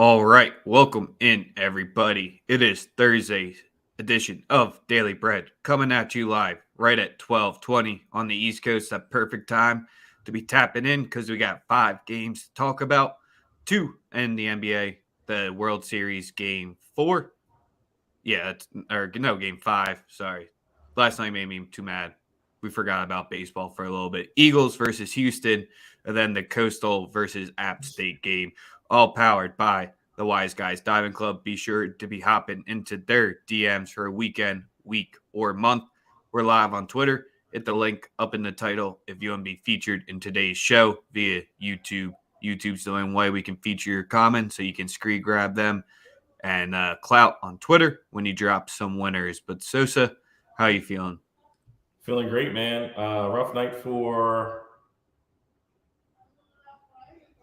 All right, welcome in everybody. It is Thursday edition of Daily Bread coming at you live right at 12:20 on the East Coast. That perfect time to be tapping in because we got 5 games to talk about. 2 in the NBA, the World Series game 4. Yeah, no, game 5, sorry. Last night made me too mad. We forgot about baseball for a little bit. Eagles versus Houston, and then the Coastal versus App State game, all powered by the Wise Guys Diving Club. Be sure to be hopping into their DMs for a weekend, week, or month. We're live on Twitter. Hit the link up in the title if you want to be featured in today's show via YouTube. YouTube's the only way we can feature your comments, so you can screen grab them and clout on Twitter when you drop some winners. But Sosa, how you feeling? Feeling great, man. Rough night for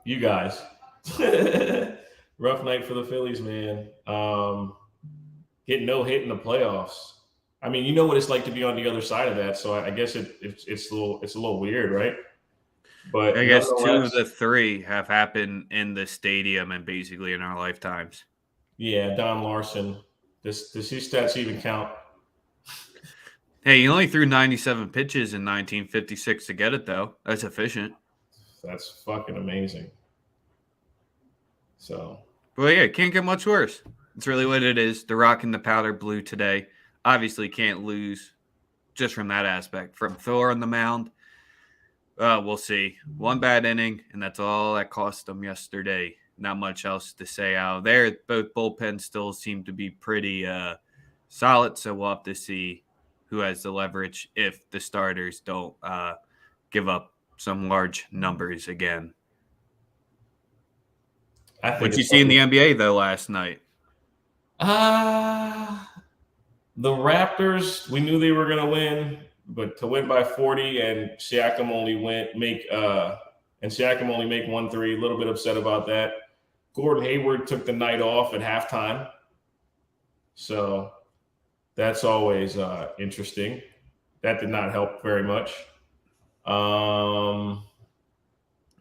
you guys. Rough night for the Phillies, man. Hitting no hit in the playoffs. I mean, you know what it's like to be on the other side of that. So I guess it's a little weird, right? But I guess 2 of nonetheless, the 3 have happened in the stadium and basically in our lifetimes. yeah, Don Larson. Does his stats even count? Hey, he only threw 97 pitches in 1956 to get it, though. That's efficient. That's fucking amazing. So Well, yeah, can't get much worse. It's really what it is. They're rocking the powder blue today. Obviously, can't lose just from that aspect. From Thor on the mound, we'll see. 1 bad inning, and that's all that cost them yesterday. Not much else to say out there. Both bullpens still seem to be pretty solid, so we'll have to see who has the leverage if the starters don't give up some large numbers again. I think What you it's see in the fucking. NBA though last night? Ah. The Raptors, we knew they were going to win, but to win by 40 and Siakam only make 1 3. A little bit upset about that. Gordon Hayward took the night off at halftime, so that's always interesting. That did not help very much. What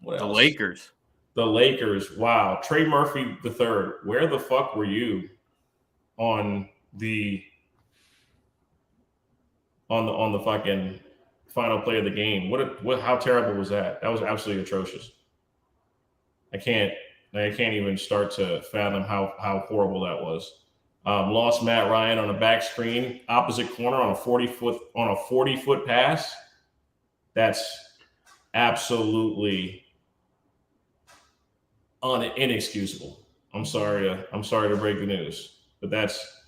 The else? Lakers. The Lakers. Wow, Trey Murphy the third. Where the fuck were you on the on the fucking final play of the game? What? How terrible was that? That was absolutely atrocious. I can't I can't even start to fathom how horrible that was. Lost Matt Ryan on a back screen, opposite corner on a 40-foot pass. That's absolutely inexcusable. I'm sorry to break the news, but that's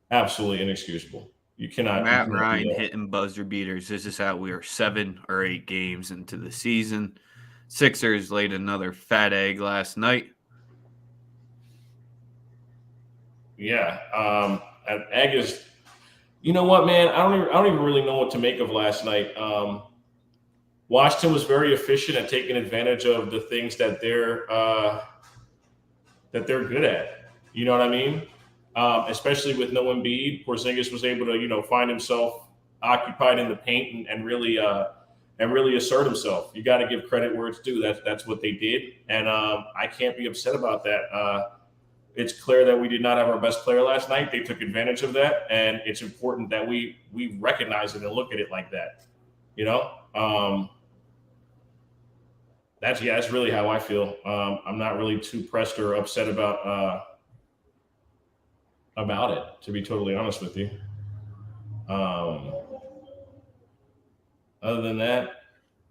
absolutely inexcusable. You Matt cannot do Ryan that. hitting buzzer beaters. This is how we are 7 or 8 games into the season. Sixers laid another fat egg last night. Yeah, Ag is. You know what, man? I don't even really know what to make of last night. Washington was very efficient at taking advantage of the things that they're good at. You know what I mean? Especially with no Embiid, Porzingis was able to find himself occupied in the paint and really assert himself. You got to give credit where it's due. That's what they did, and I can't be upset about that. It's clear that we did not have our best player last night. They took advantage of that, and it's important that we recognize it and look at it like that. You know, that's really how I feel. I'm not really too pressed or upset about it, to be totally honest with you. Um, Other than that,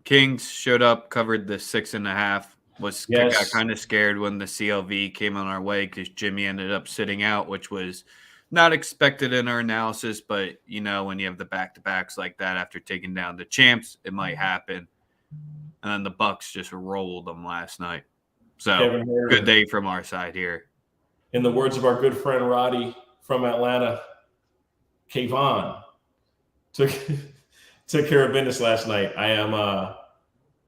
Kings showed up, covered the 6.5. Got yes, kind of scared when the CLV came on our way because Jimmy ended up sitting out, which was not expected in our analysis. But when you have the back-to-backs like that after taking down the champs, it might happen. And then the Bucks just rolled them last night. So Kevin good Herter, day from our side here. in the words of our good friend Roddy from Atlanta, Kayvon took took care of business last night.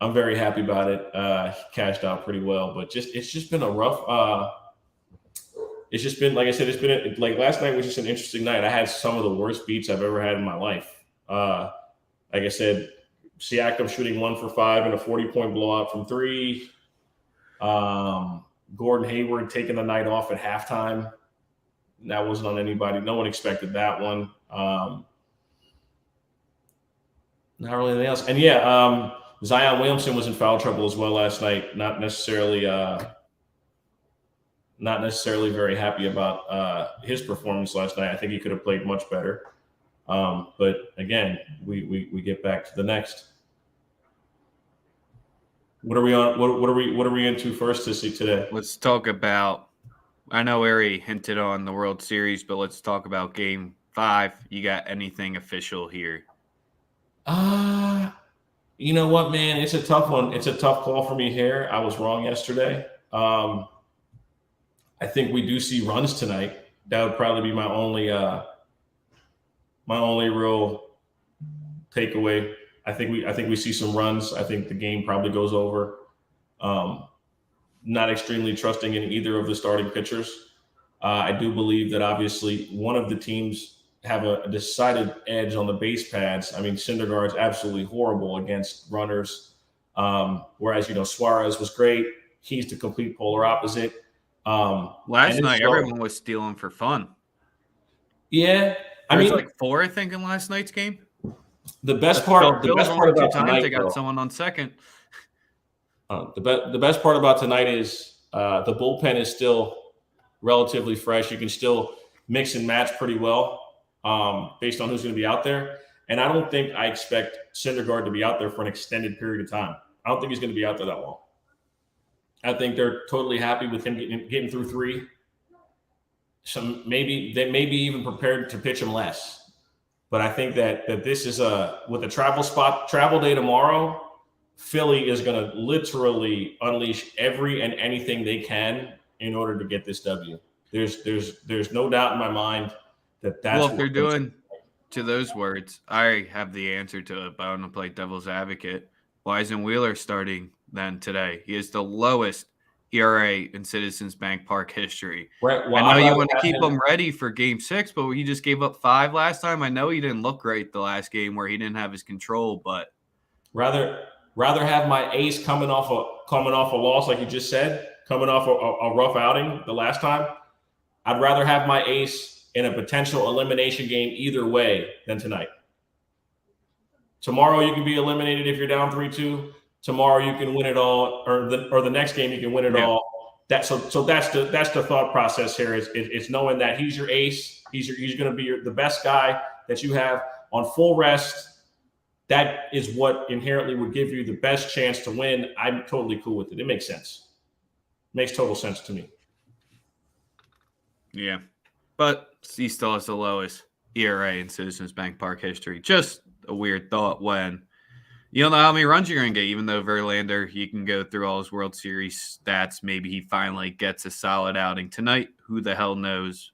I'm very happy about it. He cashed out pretty well, but it's just been a rough. It's just been, like I said, like last night was just an interesting night. I had some of the worst beats I've ever had in my life. Like I said, Siakam shooting 1 for 5 and a 40-point blowout from three. Gordon Hayward taking the night off at halftime. That wasn't on anybody. No one expected that one. Not really anything else. And Zion Williamson was in foul trouble as well last night. Not necessarily very happy about his performance last night. I think he could have played much better. But again, we get back to the next. What are we on? What are we into first to see today? Let's talk about. I know Ari hinted on the World Series, but let's talk about Game 5. You got anything official here? You know what, man? It's a tough one. It's a tough call for me here. I was wrong yesterday. I think we do see runs tonight. That would probably be my only real takeaway. I think we see some runs. I think the game probably goes over. Not extremely trusting in either of the starting pitchers. I do believe that obviously one of the teams have a decided edge on the base pads. I mean, Syndergaard's absolutely horrible against runners, whereas Suarez was great. He's the complete polar opposite. Last night, everyone was stealing for fun. Yeah, I mean, like 4, I think, in last night's game. The best part about tonight, they got someone on second. The best part about tonight is the bullpen is still relatively fresh. You can still mix and match pretty well based on who's going to be out there. And I don't think I expect Syndergaard to be out there for an extended period of time. I don't think he's going to be out there that long. I think they're totally happy with him getting through 3. They may be even prepared to pitch him less. But I think that this is with a travel day tomorrow, Philly is going to literally unleash every and anything they can in order to get this W. There's no doubt in my mind that's well, if they're doing to those words, I have the answer to it, but I want to play devil's advocate. Why isn't Wheeler starting then today? He is the lowest ERA in Citizens Bank Park history. Right. Well, I know you want to keep him ready for Game 6, but he just gave up 5 last time. I know he didn't look great the last game where he didn't have his control, but rather have my ace coming off a loss, like you just said, coming off a rough outing the last time. I'd rather have my ace in a potential elimination game either way than tonight. Tomorrow you can be eliminated if you're down 3-2. Tomorrow you can win it all, or the next game you can win it all. That's the thought process here. It's knowing that he's your ace. He's going to be the best guy that you have on full rest. That is what inherently would give you the best chance to win. I'm totally cool with it. It makes sense. Makes total sense to me. Yeah, but he still has the lowest ERA in Citizens Bank Park history. Just a weird thought when you don't know how many runs you're going to get, even though Verlander, he can go through all his World Series stats. Maybe he finally gets a solid outing tonight. Who the hell knows?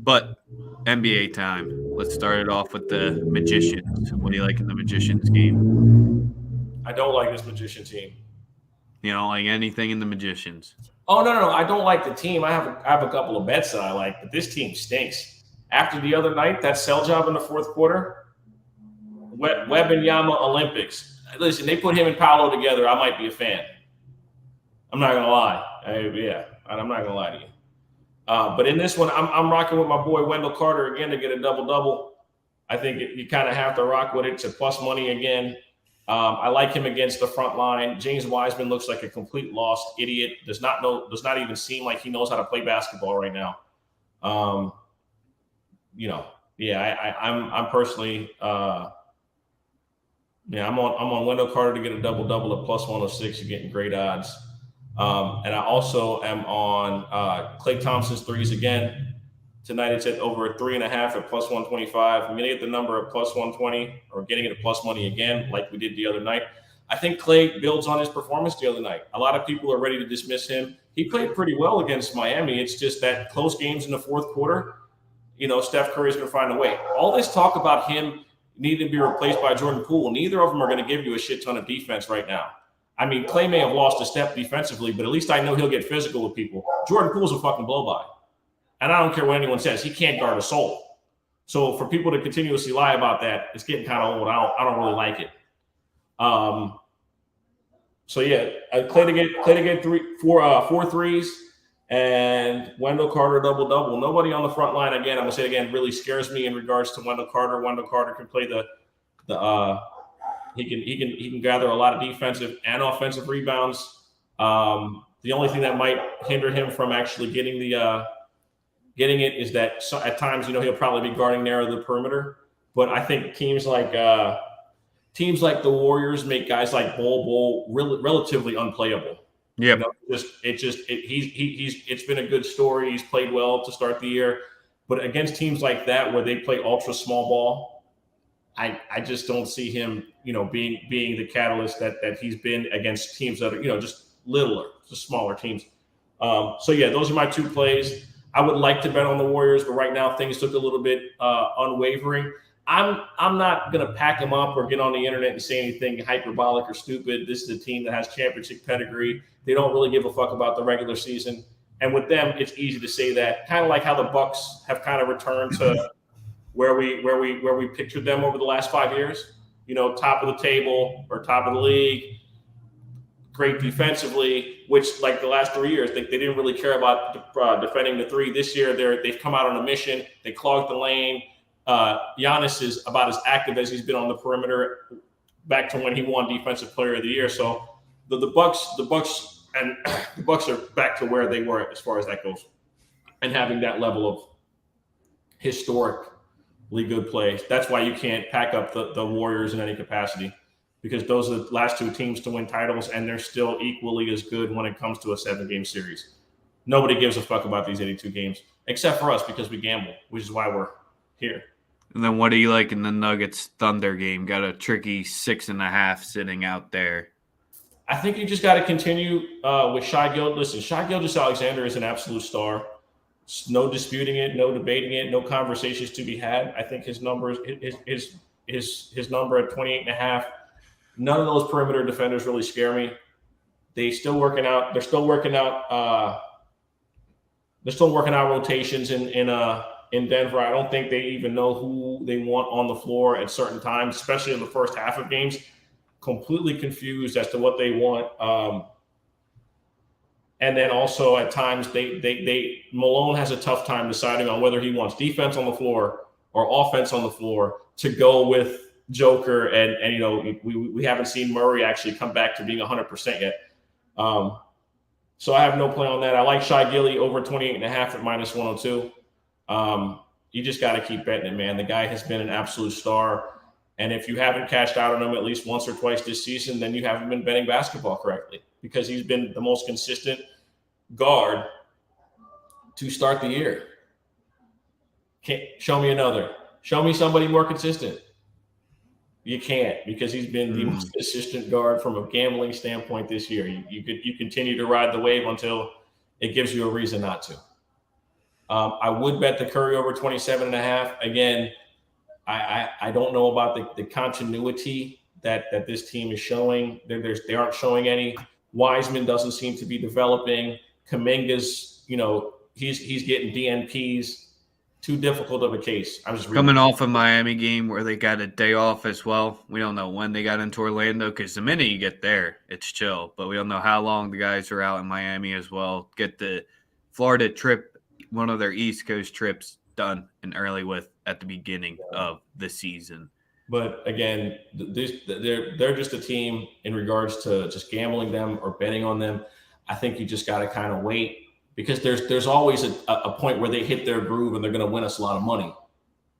But NBA time. Let's start it off with the Magicians. What do you like in the Magicians game? I don't like this Magician team. You don't like anything in the Magicians? Oh, no. I don't like the team. I have a couple of bets that I like, but this team stinks. After the other night, that sell job in the fourth quarter, Wembanyama Olympics. Listen, they put him and Paolo together. I might be a fan. I'm not gonna lie. I'm not gonna lie to you. But in this one, I'm rocking with my boy Wendell Carter again to get a double-double. I think you kind of have to rock with it to plus money again. I like him against the front line. James Wiseman looks like a complete lost idiot. Does not even seem like he knows how to play basketball right now. I'm personally. I'm on Wendell Carter to get a double-double at plus 106. You're getting great odds. And I also am on Klay Thompson's threes again. Tonight it's at over 3.5 at plus 125. I'm going to get the number at plus 120 or getting it at plus money again like we did the other night. I think Klay builds on his performance the other night. A lot of people are ready to dismiss him. He played pretty well against Miami. It's just that close games in the fourth quarter, Steph Curry's going to find a way. All this talk about him needing to be replaced by Jordan Poole, neither of them are going to give you a shit ton of defense right now. I mean, Klay may have lost a step defensively, but at least I know he'll get physical with people. Jordan Poole's a fucking blow-by. And I don't care what anyone says. He can't guard a soul. So for people to continuously lie about that, it's getting kind of old. I don't really like it. So yeah, Clay to get four threes, and Wendell Carter double. Nobody on the front line again. I'm gonna say it again, really scares me in regards to Wendell Carter. Wendell Carter can play the he can gather a lot of defensive and offensive rebounds. The only thing that might hinder him from actually getting it is that at times he'll probably be guarding narrow the perimeter. But I think teams like the Warriors make guys like Bol relatively unplayable. Yep. It's been a good story. He's played well to start the year, but against teams like that where they play ultra small ball, I just don't see him, being the catalyst that he's been against teams that are, just littler, just smaller teams. So yeah, those are my two plays. I would like to bet on the Warriors, but right now things look a little bit unwavering. I'm not going to pack them up or get on the internet and say anything hyperbolic or stupid. This is a team that has championship pedigree. They don't really give a fuck about the regular season. And with them, it's easy to say that. Kind of like how the Bucks have kind of returned to where we pictured them over the last 5 years. Top of the table or top of the league, great defensively, which like the last 3 years, they didn't really care about defending the three. This year, they've come out on a mission. They clogged the lane. Giannis is about as active as he's been on the perimeter back to when he won Defensive Player of the Year. So the Bucks are back to where they were as far as that goes, and having that level of historically good play. That's why you can't pack up the Warriors in any capacity, because those are the last two teams to win titles, and they're still equally as good when it comes to a 7-game series. Nobody gives a fuck about these 82 games except for us, because we gamble, which is why we're here. And then what do you like in the Nuggets Thunder game? Got a tricky 6.5 sitting out there. I think you just got to continue with Shai Gilgeous. Listen, Shai Gilgeous-Alexander is an absolute star. No disputing it, no debating it, no conversations to be had. I think his number his number at 28.5. None of those perimeter defenders really scare me. They're still working out rotations in Denver. I don't think they even know who they want on the floor at certain times, especially in the first half of games. Completely confused as to what they want. And then also at times Malone has a tough time deciding on whether he wants defense on the floor or offense on the floor to go with Joker. And we haven't seen Murray actually come back to being 100% yet. So I have no play on that. I like Shai Gilly over 28.5 at -102. You just got to keep betting it, man. The guy has been an absolute star. And if you haven't cashed out on him at least once or twice this season, then you haven't been betting basketball correctly, because he's been the most consistent guard to start the year. Show me another. Show me somebody more consistent. You can't, because he's been the most consistent guard from a gambling standpoint this year. You continue to ride the wave until it gives you a reason not to. I would bet the Curry over 27.5. Again, I don't know about the continuity that this team is showing. They aren't showing any. Wiseman doesn't seem to be developing. Kuminga's, he's getting DNPs. Too difficult of a case. I'm just coming off a Miami game where they got a day off as well. We don't know when they got into Orlando, because the minute you get there, it's chill. But we don't know how long the guys are out in Miami as well. Get the Florida trip, one of their East Coast trips, done and early at the beginning of the season. But again, they're just a team in regards to just gambling them or betting on them. I think you just got to kind of wait, because there's always a point where they hit their groove and they're going to win us a lot of money,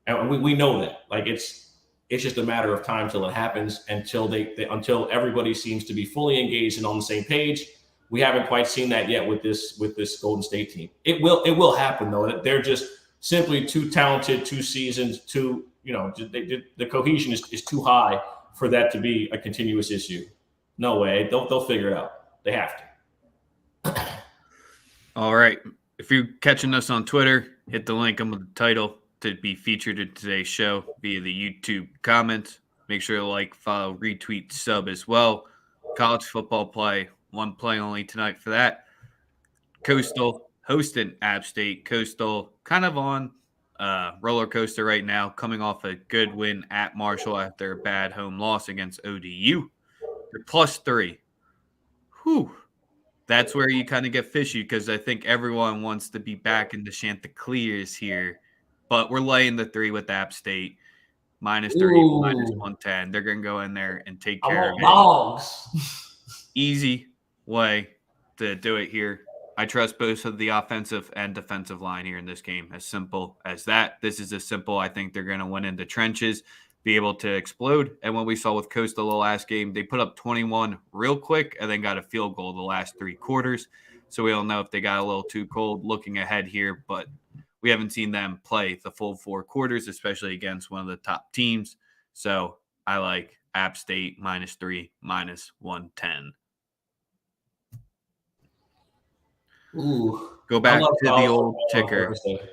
and we know that. Like it's just a matter of time till it happens, until everybody seems to be fully engaged and on the same page. We haven't quite seen that yet with this Golden State team. It will happen though. They're just simply too talented, too seasoned, the cohesion is too high for that to be a continuous issue. No way. They'll figure it out. They have to. All right. If you're catching us on Twitter, hit the link on the title to be featured in today's show via the YouTube comments. Make sure to like, follow, retweet, sub as well. College football play. One play only tonight for that. Coastal hosting App State. Coastal kind of on roller coaster right now, coming off a good win at Marshall after a bad home loss against ODU. They're +3 Whew. That's where you kind of get fishy because I think everyone wants to be back in the Chanticleers here. But we're laying the 3 with App State. -3, Ooh, -110. They're going to go in there and take I care of want it. dogs. Easy way to do it here. I trust both of the offensive and defensive line here in this game. As simple as that. This is as simple. I think they're going to win in the trenches, be able to explode. And what we saw with Coastal the last game, they put up 21 real quick and then got a field goal the last 3 quarters. So we don't know if they got a little too cold looking ahead here, but we haven't seen them play the full 4 quarters, especially against one of the top teams. So I like App State -3, -110. Ooh, Go I back love to the college old football on ticker. Thursday.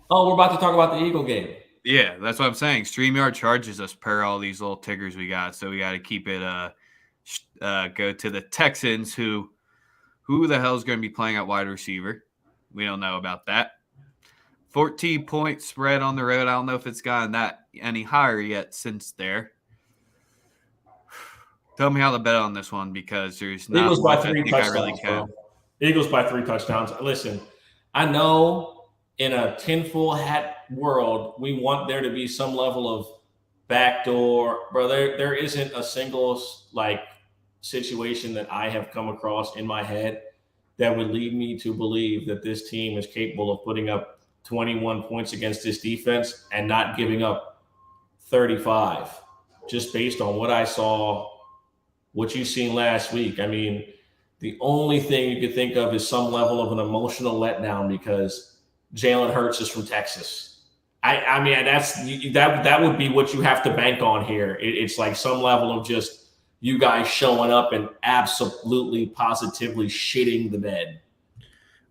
Oh, we're about to talk about the Eagle game. Yeah, that's what I'm saying. StreamYard charges us per all these little tickers we got, so we got to keep it. Go to the Texans, who the hell is going to be playing at wide receiver? We don't know about that. 14-point spread on the road. I don't know if it's gotten that any higher yet since there. Tell me how to bet on this one because there's not Eagles by much I 3 think I touchdowns, really can. bro. Eagles by 3 touchdowns. Listen, I know in a tinfoil hat world, we want there to be some level of backdoor, bro. There isn't a single like situation that I have come across in my head that would lead me to believe that this team is capable of putting up 21 points against this defense and not giving up 35, just based on what I saw, what you've seen last week. I mean, the only thing you could think of is some level of an emotional letdown because Jalen Hurts is from Texas. I mean, that would be what you have to bank on here. It's like some level of just you guys showing up and absolutely, positively shitting the bed.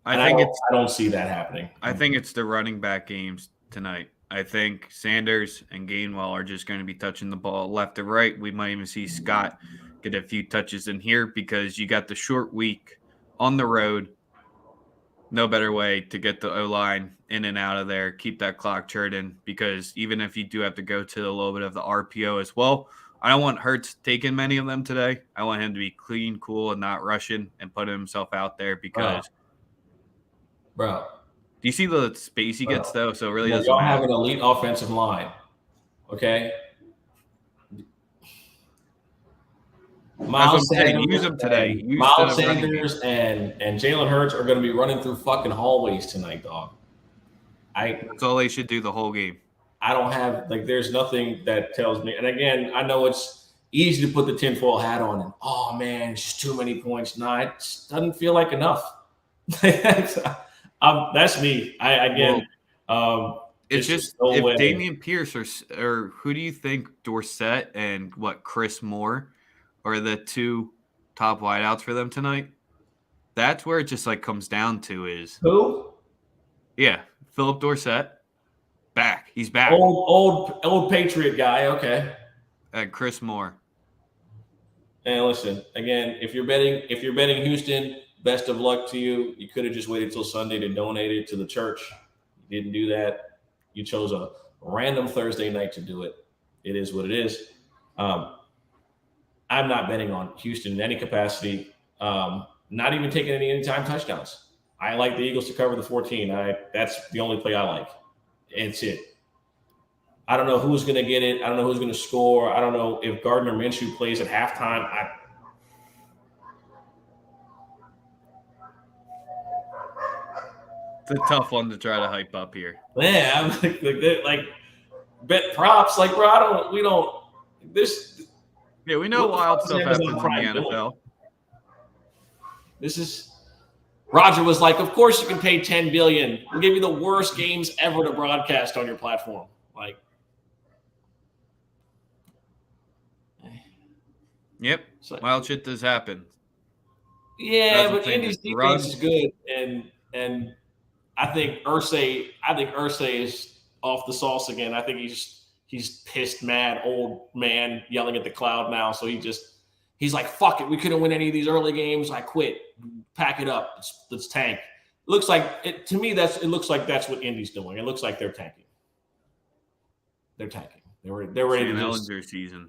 I don't see that happening. I think it's the running back games tonight. I think Sanders and Gainwell are just going to be touching the ball left and right. We might even see Scott get a few touches in here because you got the short week on the road. No better way to get the O-line in and out of there, keep that clock churning, because even if you do have to go to a little bit of the RPO as well, I don't want Hurts taking many of them today. I want him to be clean, cool, and not rushing and putting himself out there because Bro. Do you see the space he gets, though? So it really doesn't y'all matter. have an elite offensive line, okay? Miles Sanders, use them today. Miles Sanders and Jalen Hurts are going to be running through fucking hallways tonight, dog. That's all they should do the whole game. I don't have there's nothing that tells me. And again, I know it's easy to put the tinfoil hat on and it's just too many points. No, it just doesn't feel like enough. That's me. It's just no if way. Damian Pierce or who do you think Dorsett and Chris Moore are the 2 top wideouts for them tonight? That's where it just comes down to is who? Yeah, Philip Dorsett. Back. He's back. Old Patriot guy. Okay. And Chris Moore. And listen, again, if you're betting Houston, best of luck to you. You could have just waited till Sunday to donate it to the church. You didn't do that. You chose a random Thursday night to do it. It is what it is. I'm not betting on Houston in any capacity. Not even taking any anytime touchdowns. I like the Eagles to cover the 14. That's the only play I like. It's it. I don't know who's going to get it. I don't know who's going to score. I don't know if Gardner Minshew plays at halftime. It's a tough one to try to hype up here. Yeah, I'm bet props. Bro, we don't. Yeah, we know wild stuff happens in the NFL. This is. Roger was like, of course you can pay $10 billion. We'll give you the worst games ever to broadcast on your platform. Yep. Wild shit does happen. Yeah, but Indy's defense is good, and I think Irsay is off the sauce again. I think he's pissed, mad, old man yelling at the cloud now. So he's like, fuck it. We couldn't win any of these early games. I quit. Pack it up. Let's tank. It looks like it to me. It looks like that's what Indy's doing. It looks like they're tanking. They're tanking. They're ready to Ellinger season.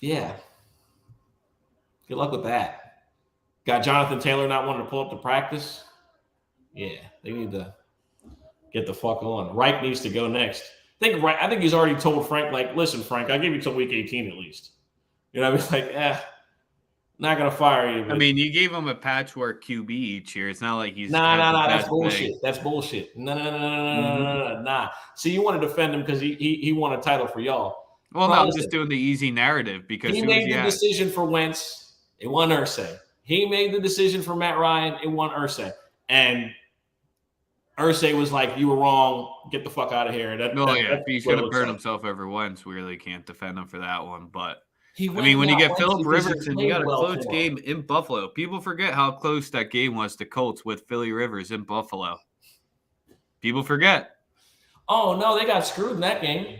Yeah. Good luck with that. Got Jonathan Taylor not wanting to pull up to practice. Yeah, they need to get the fuck on. Reich needs to go next. I think he's already told Frank, like, listen, Frank, I'll give you till week 18 at least. You know what I mean? Like, not gonna fire you. I mean, you gave him a patchwork QB each year. It's not like he's nah. That's bullshit. That's bullshit. Nah. See, you want to defend him because he won a title for y'all. Well, no, I'm just doing the easy narrative because he made the decision for Wentz. It won Irsay. He made the decision for Matt Ryan. It won Irsay. And Irsay was like, "You were wrong. Get the fuck out of here." He's going to burn himself over Wentz. We really can't defend him for that one, but. When you get Phillip Rivers and you got a close game in Buffalo, people forget how close that game was to Colts with Philly Rivers in Buffalo. People forget. Oh, no, they got screwed in that game.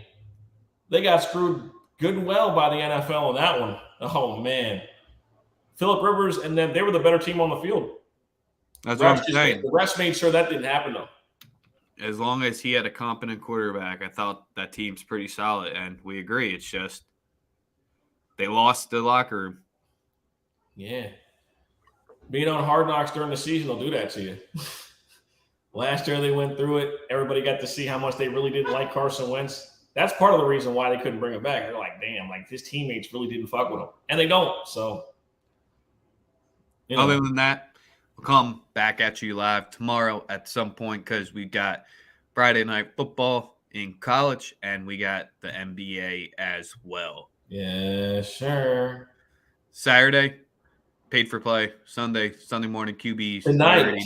They got screwed good and well by the NFL in that one. Oh, man. Philip Rivers and them, they were the better team on the field. That's what I'm saying. The refs made sure that didn't happen, though. As long as he had a competent quarterback, I thought that team's pretty solid, and we agree. It's just they lost the locker room. Yeah. Being on Hard Knocks during the season will do that to you. Last year they went through it. Everybody got to see how much they really didn't like Carson Wentz. That's part of the reason why they couldn't bring him back. They're like, damn, like his teammates really didn't fuck with him. And they don't. So, Other than that, we'll come back at you live tomorrow at some point because we got Friday night football in college and we got the NBA as well. Yeah, sure. Saturday, paid for play. Sunday morning QBs. Tonight,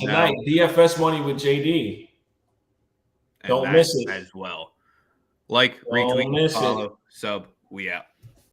DFS money with JD. Don't miss it as well. Like, retweet, follow, sub. We out.